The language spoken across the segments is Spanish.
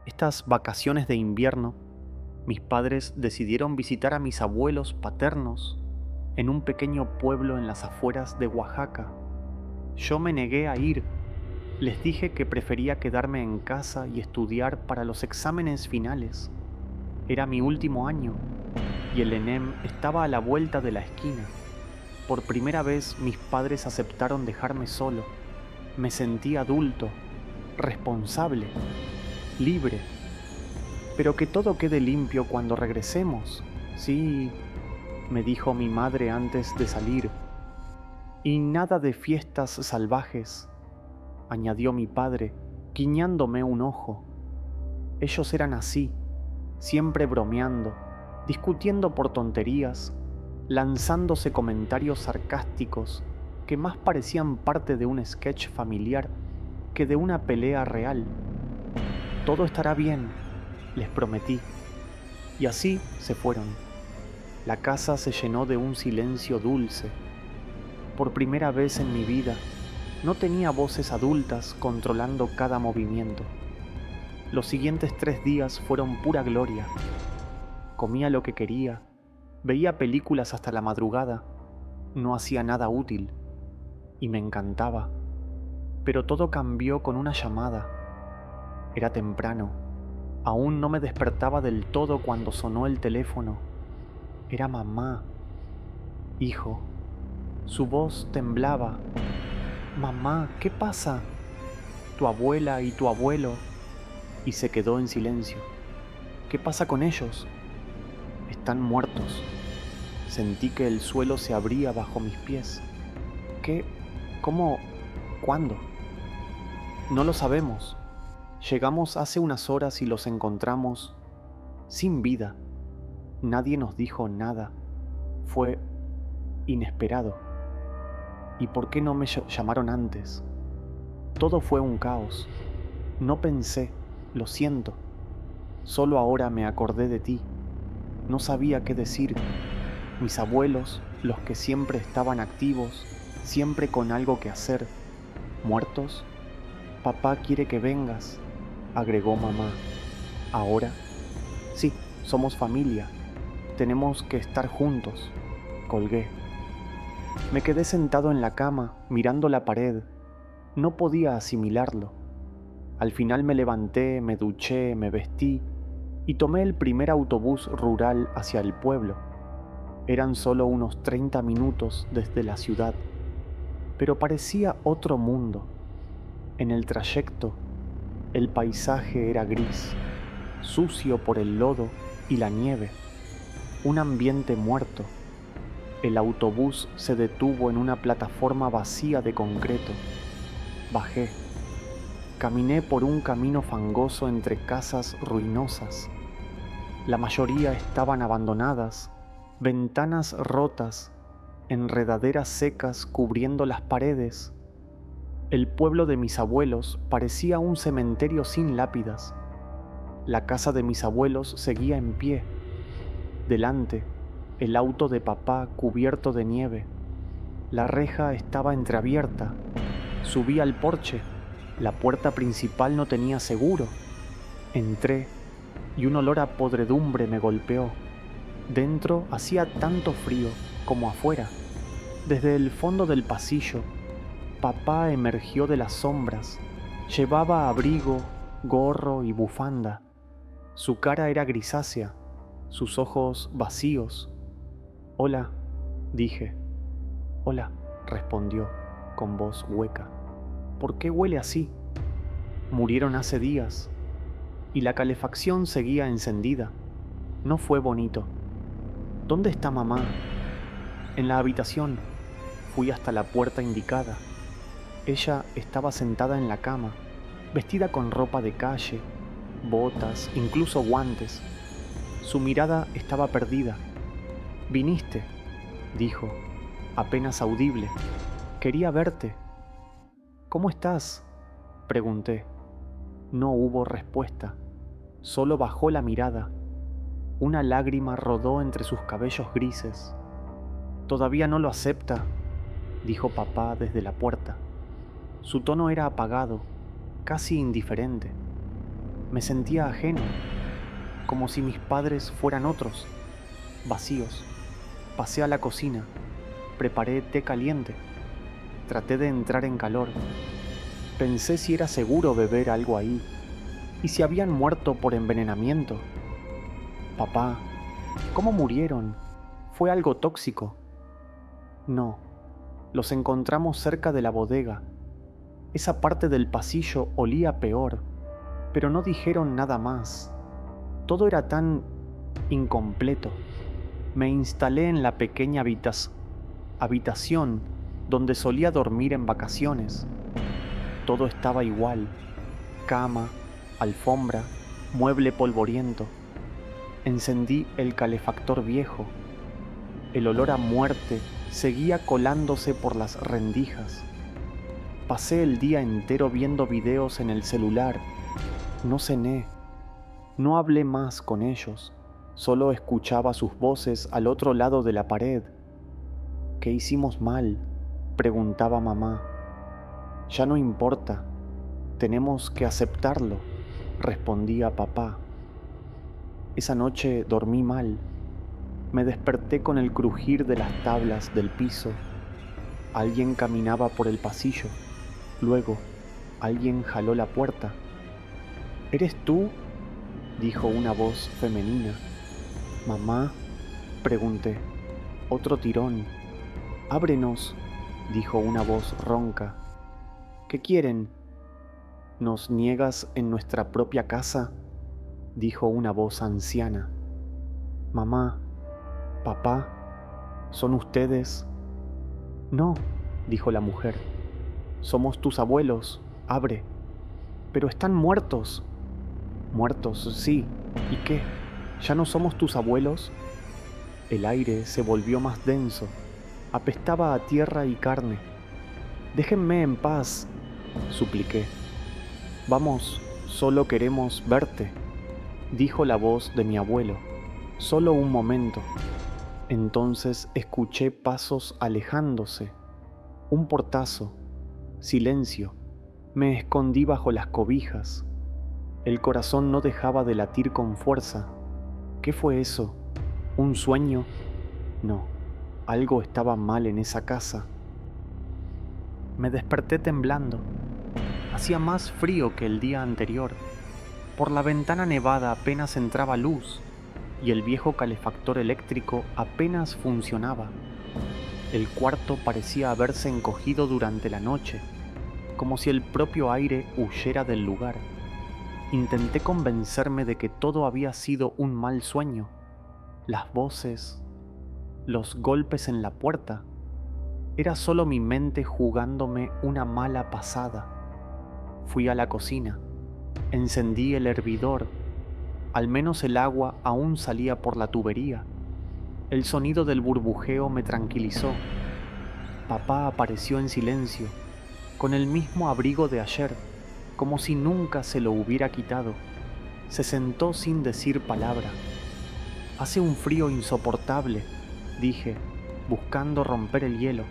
Estas vacaciones de invierno, mis padres decidieron visitar a mis abuelos paternos en un pequeño pueblo en las afueras de Oaxaca. Yo me negué a ir. Les dije que prefería quedarme en casa y estudiar para los exámenes finales. Era mi último año y el ENEM estaba a la vuelta de la esquina. Por primera vez mis padres aceptaron dejarme solo. Me sentí adulto, responsable, libre. Pero que todo quede limpio cuando regresemos. Sí, me dijo mi madre antes de salir. Y nada de fiestas salvajes, añadió mi padre, guiñándome un ojo. Ellos eran así, siempre bromeando, discutiendo por tonterías, lanzándose comentarios sarcásticos que más parecían parte de un sketch familiar que de una pelea real. Todo estará bien, les prometí. Y así se fueron. La casa se llenó de un silencio dulce. Por primera vez en mi vida, no tenía voces adultas controlando cada movimiento. Los siguientes 3 días fueron pura gloria. Comía lo que quería, veía películas hasta la madrugada, no hacía nada útil, y me encantaba. Pero todo cambió con una llamada. Era temprano. Aún no me despertaba del todo cuando sonó el teléfono. Era mamá. Hijo. Su voz temblaba. Mamá, ¿qué pasa? Tu abuela y tu abuelo. Y se quedó en silencio. ¿Qué pasa con ellos? Están muertos. Sentí que el suelo se abría bajo mis pies. ¿Qué? ¿Cómo? ¿Cuándo? No lo sabemos. Llegamos hace unas horas y los encontramos sin vida. Nadie nos dijo nada. Fue inesperado. ¿Y por qué no me llamaron antes? Todo fue un caos. No pensé, lo siento. Solo ahora me acordé de ti. No sabía qué decir. Mis abuelos, los que siempre estaban activos, siempre con algo que hacer, muertos. Papá quiere que vengas, agregó mamá. ¿Ahora? Sí, somos familia. Tenemos que estar juntos. Colgué. Me quedé sentado en la cama, mirando la pared. No podía asimilarlo. Al final me levanté, me duché, me vestí y tomé el primer autobús rural hacia el pueblo. Eran solo unos 30 minutos desde la ciudad, pero parecía otro mundo. En el trayecto, el paisaje era gris, sucio por el lodo y la nieve, un ambiente muerto. El autobús se detuvo en una plataforma vacía de concreto. Bajé. Caminé por un camino fangoso entre casas ruinosas. La mayoría estaban abandonadas, ventanas rotas, enredaderas secas cubriendo las paredes. El pueblo de mis abuelos parecía un cementerio sin lápidas. La casa de mis abuelos seguía en pie. Delante, el auto de papá cubierto de nieve. La reja estaba entreabierta. Subí al porche. La puerta principal no tenía seguro. Entré y un olor a podredumbre me golpeó. Dentro hacía tanto frío como afuera. Desde el fondo del pasillo, papá emergió de las sombras. Llevaba abrigo, gorro y bufanda. Su cara era grisácea, sus ojos vacíos. Hola, dije. Hola, respondió, con voz hueca. ¿Por qué huele así? Murieron hace días, y la calefacción seguía encendida. No fue bonito. ¿Dónde está mamá? En la habitación. Fui hasta la puerta indicada. Ella estaba sentada en la cama, vestida con ropa de calle, botas, incluso guantes. Su mirada estaba perdida. «Viniste», dijo, apenas audible. «Quería verte». «¿Cómo estás?», pregunté. No hubo respuesta. Solo bajó la mirada. Una lágrima rodó entre sus cabellos grises. «Todavía no lo acepta», dijo papá desde la puerta. Su tono era apagado, casi indiferente. Me sentía ajeno, como si mis padres fueran otros, vacíos. Pasé a la cocina, preparé té caliente, traté de entrar en calor. Pensé si era seguro beber algo ahí, y si habían muerto por envenenamiento. Papá, ¿cómo murieron? ¿Fue algo tóxico? No, los encontramos cerca de la bodega. Esa parte del pasillo olía peor, pero no dijeron nada más. Todo era tan incompleto. Me instalé en la pequeña habitación donde solía dormir en vacaciones. Todo estaba igual: cama, alfombra, mueble polvoriento. Encendí el calefactor viejo. El olor a muerte seguía colándose por las rendijas. Pasé el día entero viendo videos en el celular. No cené. No hablé más con ellos. Solo escuchaba sus voces al otro lado de la pared. ¿Qué hicimos mal?, preguntaba mamá. Ya no importa. Tenemos que aceptarlo, respondía papá. Esa noche dormí mal. Me desperté con el crujir de las tablas del piso. Alguien caminaba por el pasillo. Luego, alguien jaló la puerta. ¿Eres tú?, dijo una voz femenina. ¿Mamá?, pregunté. Otro tirón. Ábrenos, dijo una voz ronca. ¿Qué quieren? ¿Nos niegas en nuestra propia casa?, dijo una voz anciana. Mamá, papá, ¿son ustedes? No, dijo la mujer. Somos tus abuelos, abre. Pero están muertos. Muertos, sí. ¿Y qué? ¿Ya no somos tus abuelos? El aire se volvió más denso. Apestaba a tierra y carne. Déjenme en paz, supliqué. Vamos, solo queremos verte, dijo la voz de mi abuelo. Solo un momento. Entonces escuché pasos alejándose. Un portazo. Silencio. Me escondí bajo las cobijas. El corazón no dejaba de latir con fuerza. ¿Qué fue eso? ¿Un sueño? No, algo estaba mal en esa casa. Me desperté temblando. Hacía más frío que el día anterior. Por la ventana nevada apenas entraba luz y el viejo calefactor eléctrico apenas funcionaba. El cuarto parecía haberse encogido durante la noche, como si el propio aire huyera del lugar. Intenté convencerme de que todo había sido un mal sueño. Las voces, los golpes en la puerta. Era solo mi mente jugándome una mala pasada. Fui a la cocina. Encendí el hervidor. Al menos el agua aún salía por la tubería. El sonido del burbujeo me tranquilizó. Papá apareció en silencio, con el mismo abrigo de ayer, como si nunca se lo hubiera quitado. Se sentó sin decir palabra. Hace un frío insoportable, dije, buscando romper el hielo.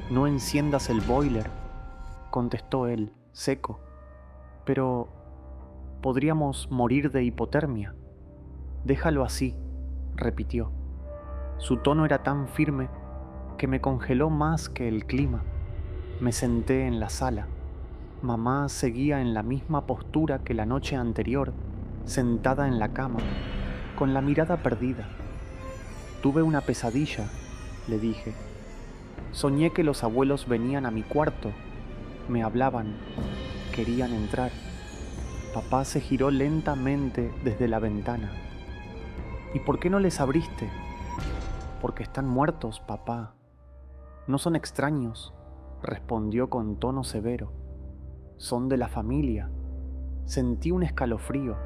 No enciendas el boiler, contestó él, seco. Pero podríamos morir de hipotermia. Déjalo así, repitió. Su tono era tan firme que me congeló más que el clima. Me senté en la sala. Mamá seguía en la misma postura que la noche anterior, sentada en la cama, con la mirada perdida. Tuve una pesadilla, le dije. Soñé que los abuelos venían a mi cuarto, me hablaban, querían entrar. Papá se giró lentamente desde la ventana. ¿Y por qué no les abriste? Porque están muertos, papá. No son extraños, respondió con tono severo. Son de la familia. Sentí un escalofrío.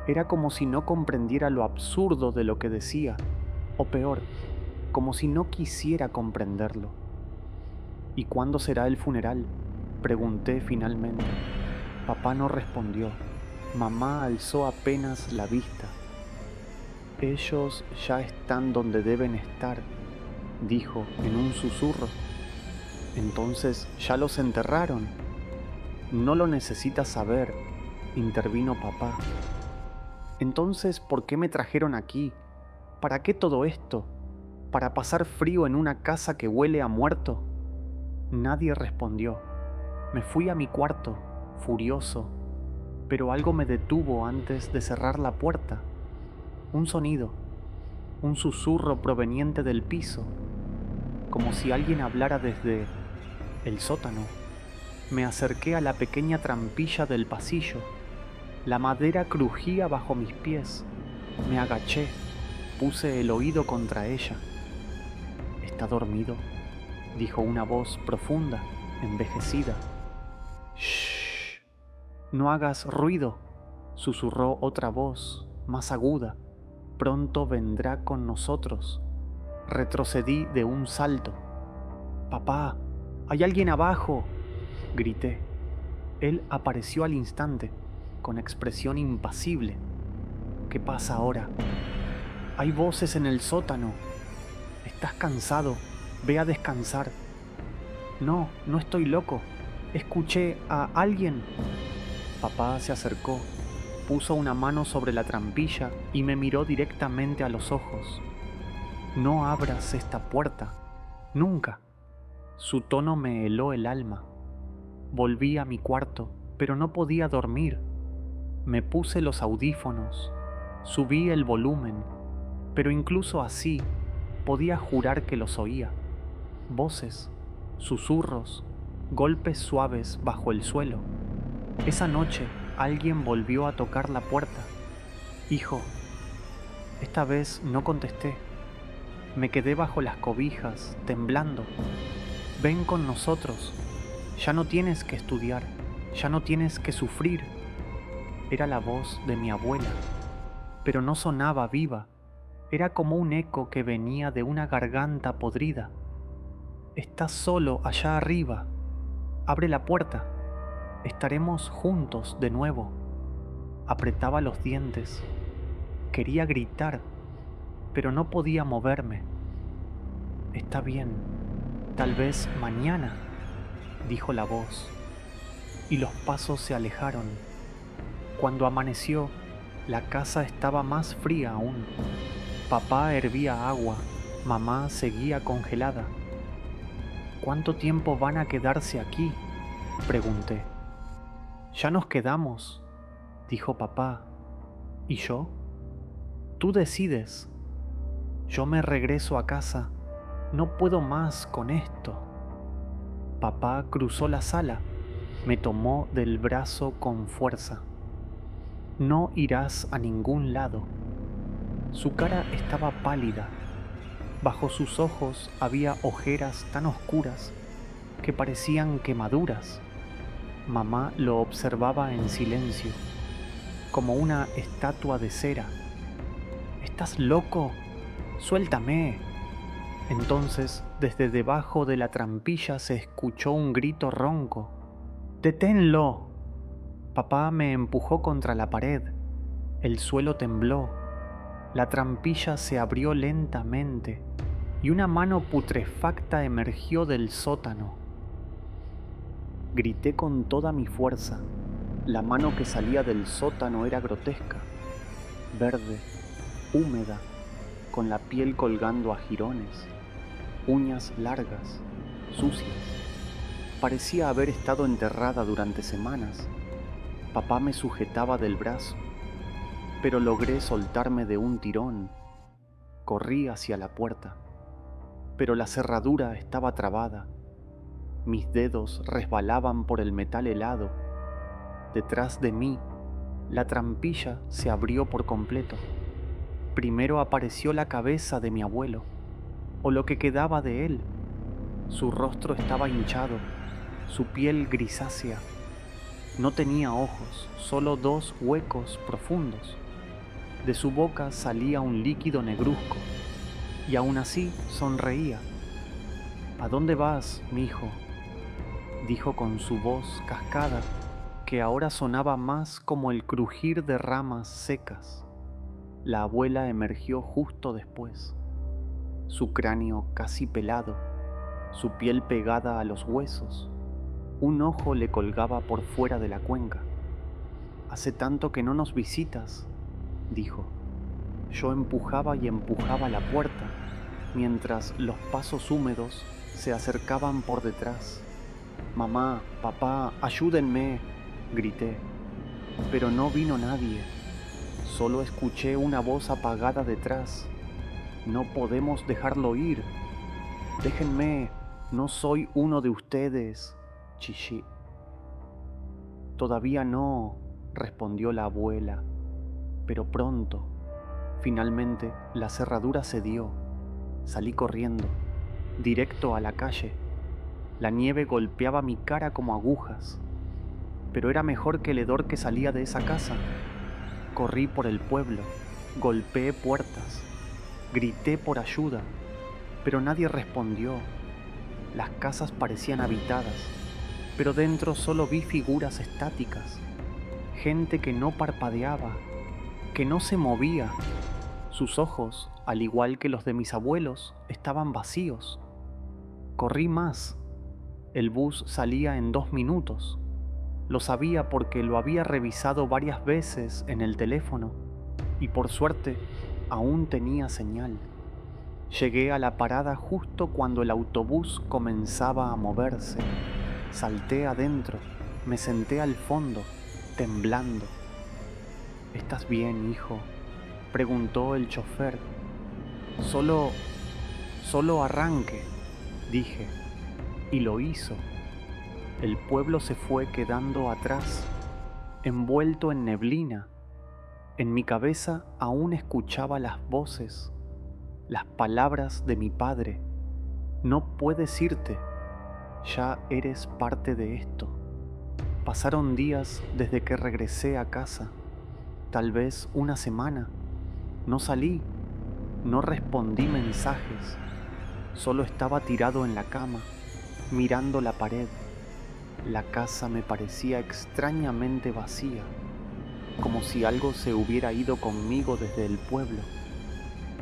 Era como si no comprendiera lo absurdo de lo que decía, o peor, como si no quisiera comprenderlo. ¿Y cuándo será el funeral?, pregunté finalmente. Papá no respondió. Mamá alzó apenas la vista. Ellos ya están donde deben estar, dijo en un susurro. Entonces ya los enterraron. No lo necesitas saber. intervino papá. Entonces, ¿por qué me trajeron aquí? ¿Para qué todo esto? ¿Para pasar frío en una casa que huele a muerto? Nadie respondió. Me fui a mi cuarto, furioso, pero algo me detuvo antes de cerrar la puerta. Un sonido, un susurro proveniente del piso, como si alguien hablara desde el sótano. Me acerqué a la pequeña trampilla del pasillo. La madera crujía bajo mis pies. Me agaché, puse el oído contra ella. «¿Está dormido?», dijo una voz profunda, envejecida. «Shh, no hagas ruido», susurró otra voz, más aguda. «Pronto vendrá con nosotros». Retrocedí de un salto. «Papá, hay alguien abajo», grité. Él apareció al instante, con expresión impasible. «¿Qué pasa ahora?». «Hay voces en el sótano. Estás cansado, ve a descansar». «No, no estoy loco. Escuché a alguien». Papá se acercó, puso una mano sobre la trampilla y me miró directamente a los ojos. «No abras esta puerta, nunca». Su tono me heló el alma. Volví a mi cuarto, pero no podía dormir. Me puse los audífonos, subí el volumen, pero incluso así podía jurar que los oía. Voces, susurros, golpes suaves bajo el suelo. Esa noche alguien volvió a tocar la puerta. «Hijo». Esta vez no contesté. Me quedé bajo las cobijas, temblando. «Ven con nosotros. Ya no tienes que estudiar, ya no tienes que sufrir». Era la voz de mi abuela, pero no sonaba viva. Era como un eco que venía de una garganta podrida. «Estás solo allá arriba. Abre la puerta. Estaremos juntos de nuevo». Apretaba los dientes. Quería gritar, pero no podía moverme. «Está bien, tal vez mañana», dijo la voz, y los pasos se alejaron. Cuando amaneció, la casa estaba más fría aún. Papá hervía agua, mamá seguía congelada. «¿Cuánto tiempo van a quedarse aquí?», pregunté. «Ya nos quedamos», dijo papá. «¿Y yo?». «Tú decides». «Yo me regreso a casa. No puedo más con esto». Papá cruzó la sala, me tomó del brazo con fuerza. «No irás a ningún lado». Su cara estaba pálida. Bajo sus ojos había ojeras tan oscuras que parecían quemaduras. Mamá lo observaba en silencio, como una estatua de cera. «¿Estás loco? Suéltame». Entonces, desde debajo de la trampilla se escuchó un grito ronco. «¡Deténlo!». Papá me empujó contra la pared. El suelo tembló. La trampilla se abrió lentamente y una mano putrefacta emergió del sótano. Grité con toda mi fuerza. La mano que salía del sótano era grotesca, verde, húmeda, con la piel colgando a jirones, uñas largas, sucias. Parecía haber estado enterrada durante semanas. Papá me sujetaba del brazo, pero logré soltarme de un tirón. Corrí hacia la puerta, pero la cerradura estaba trabada. Mis dedos resbalaban por el metal helado. Detrás de mí, la trampilla se abrió por completo. Primero apareció la cabeza de mi abuelo, o lo que quedaba de él. Su rostro estaba hinchado, su piel grisácea. No tenía ojos, solo dos huecos profundos. De su boca salía un líquido negruzco, y aún así sonreía. «¿A dónde vas, mi hijo?», dijo con su voz cascada, que ahora sonaba más como el crujir de ramas secas. La abuela emergió justo después, su cráneo casi pelado, su piel pegada a los huesos. Un ojo le colgaba por fuera de la cuenca. Hace tanto que no nos visitas, dijo. Yo empujaba y empujaba la puerta, mientras los pasos húmedos se acercaban por detrás. Mamá, papá, ayúdenme, grité. Pero no vino nadie. Solo escuché una voz apagada detrás. No podemos dejarlo ir. Déjenme, no soy uno de ustedes, chillé. Todavía no, respondió la abuela, pero pronto. Finalmente, la cerradura cedió. Salí corriendo, directo a la calle. La nieve golpeaba mi cara como agujas, pero era mejor que el hedor que salía de esa casa. Corrí por el pueblo, golpeé puertas, grité por ayuda, pero nadie respondió. Las casas parecían habitadas, pero dentro solo vi figuras estáticas, gente que no parpadeaba, que no se movía. Sus ojos, al igual que los de mis abuelos, estaban vacíos. Corrí más. El bus salía en 2 minutos. Lo sabía porque lo había revisado varias veces en el teléfono y por suerte aún tenía señal. Llegué a la parada justo cuando el autobús comenzaba a moverse. Salté adentro, me senté al fondo, temblando. ¿Estás bien, hijo?, preguntó el chofer. Solo arranque, dije, y lo hizo. El pueblo se fue quedando atrás, envuelto en neblina. En mi cabeza aún escuchaba las voces, las palabras de mi padre. No puedes irte, ya eres parte de esto. Pasaron días desde que regresé a casa, tal vez una semana. No salí, no respondí mensajes, solo estaba tirado en la cama, mirando la pared. La casa me parecía extrañamente vacía, como si algo se hubiera ido conmigo desde el pueblo.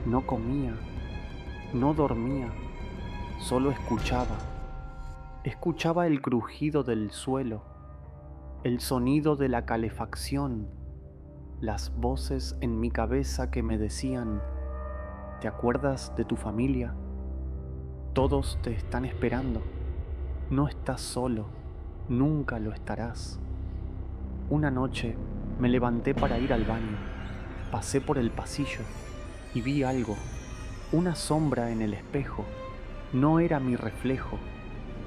No comía, no dormía, solo escuchaba. Escuchaba el crujido del suelo, el sonido de la calefacción, las voces en mi cabeza que me decían: ¿te acuerdas de tu familia? Todos te están esperando. No estás solo, nunca lo estarás. Una noche me levanté para ir al baño. Pasé por el pasillo y vi algo, una sombra en el espejo. No era mi reflejo,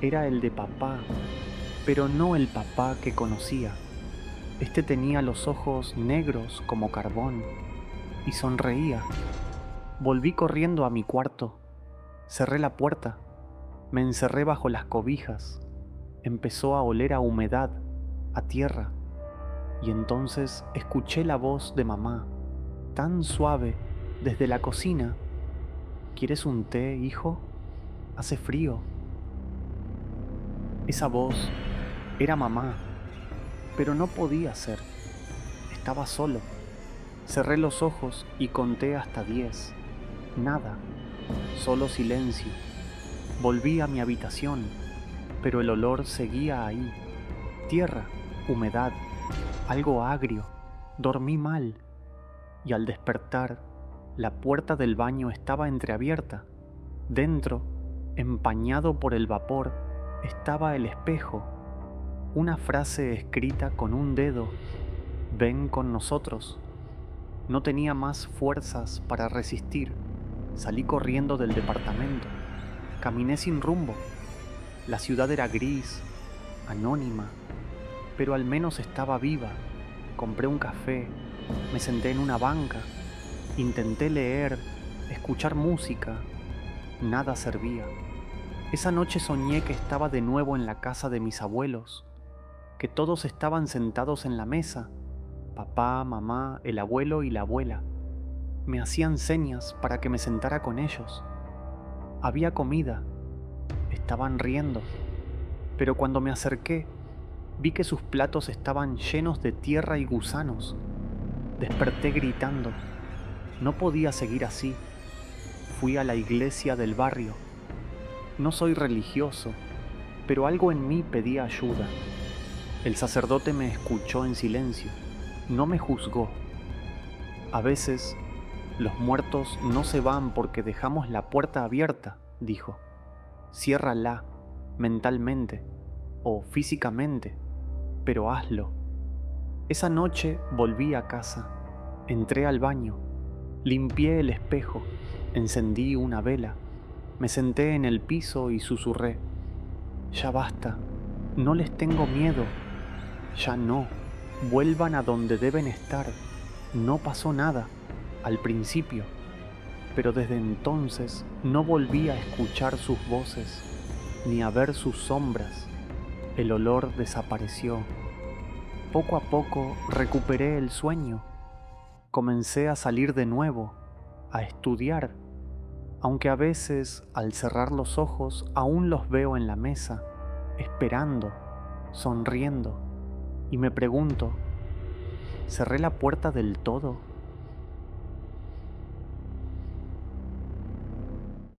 era el de papá, pero no el papá que conocía. Este tenía los ojos negros como carbón y sonreía. Volví corriendo a mi cuarto, cerré la puerta, me encerré bajo las cobijas. Empezó a oler a humedad, a tierra, y entonces escuché la voz de mamá, tan suave, desde la cocina. ¿Quieres un té, hijo? Hace frío. Esa voz era mamá, pero no podía ser. Estaba solo. Cerré los ojos y conté hasta 10. Nada, solo silencio. Volví a mi habitación, pero el olor seguía ahí. Tierra, humedad, algo agrio. Dormí mal, y al despertar, la puerta del baño estaba entreabierta. Dentro, empañado por el vapor, estaba el espejo. Una frase escrita con un dedo: ven con nosotros. No tenía más fuerzas para resistir. Salí corriendo del departamento. Caminé sin rumbo. La ciudad era gris, anónima, pero al menos estaba viva. Compré un café, me senté en una banca, intenté leer, escuchar música. Nada servía. Esa noche soñé que estaba de nuevo en la casa de mis abuelos, que todos estaban sentados en la mesa, papá, mamá, el abuelo y la abuela. Me hacían señas para que me sentara con ellos. Había comida, estaban riendo, pero cuando me acerqué, vi que sus platos estaban llenos de tierra y gusanos. Desperté gritando. No podía seguir así. Fui a la iglesia del barrio. No soy religioso, pero algo en mí pedía ayuda. El sacerdote me escuchó en silencio. no me juzgó. A veces, los muertos no se van porque dejamos la puerta abierta, dijo. Ciérrala, mentalmente o físicamente, pero hazlo. Esa noche volví a casa, entré al baño, limpié el espejo, encendí una vela, me senté en el piso y susurré. Ya basta, no les tengo miedo, ya no, vuelvan a donde deben estar, no pasó nada, al principio, pero desde entonces no volví a escuchar sus voces, ni a ver sus sombras, el olor desapareció. Poco a poco recuperé el sueño, comencé a salir de nuevo, a estudiar, aunque a veces al cerrar los ojos aún los veo en la mesa, esperando, sonriendo, y me pregunto, ¿cerré la puerta del todo?